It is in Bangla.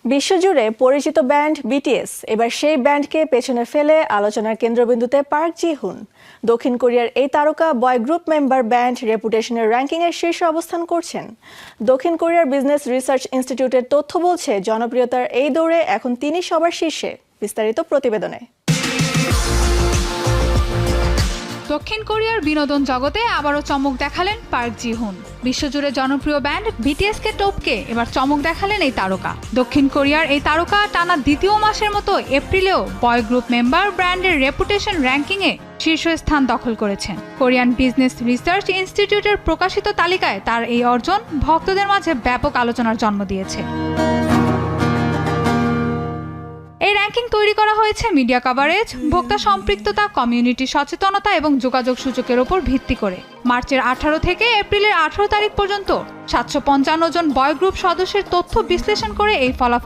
বিশ্বজুড়ে পরিচিত ব্যান্ড বিটিএস এবার সেই ব্যান্ডকে পেছনে ফেলে আলোচনার কেন্দ্রবিন্দুতে পার্ক জি-হুন। দক্ষিণ কোরিয়ার এই তারকা বয় গ্রুপ মেম্বার ব্যান্ড রেপুটেশনের র্যাঙ্কিংয়ের শীর্ষে অবস্থান করছেন। দক্ষিণ কোরিয়ার বিজনেস রিসার্চ ইনস্টিটিউটের তথ্য বলছে, জনপ্রিয়তার এই দৌড়ে এখন তিনি সবার শীর্ষে। বিস্তারিত প্রতিবেদনে। দক্ষিণ কোরিয়ার বিনোদন জগতে আবারও চমক দেখালেন পার্ক জি-হুন। বিশ্বজুড়ে জনপ্রিয় ব্যান্ড বিটিএসকে টপকে এবার চমক দেখালেন এই তারকা। দক্ষিণ কোরিয়ার এই তারকা টানা দ্বিতীয় মাসের মতো এপ্রিলেও বয় গ্রুপ মেম্বার ব্র্যান্ডের রেপুটেশন র্যাঙ্কিংয়ে শীর্ষস্থান দখল করেছেন। কোরিয়ান বিজনেস রিসার্চ ইনস্টিটিউটের প্রকাশিত তালিকায় তার এই অর্জন ভক্তদের মাঝে ব্যাপক আলোচনার জন্ম দিয়েছে। এই র্যাঙ্কিং তৈরি করা হয়েছে মিডিয়া কভারেজ, ভোক্তা সম্পৃক্ততা, কমিউনিটি সচেতনতা এবং যোগাযোগ সূচকের উপর ভিত্তি করে। মার্চের 18 থেকে এপ্রিলের 18 তারিখ পর্যন্ত 755 জন বয় গ্রুপ সদস্যের তথ্য বিশ্লেষণ করে এই ফলাফল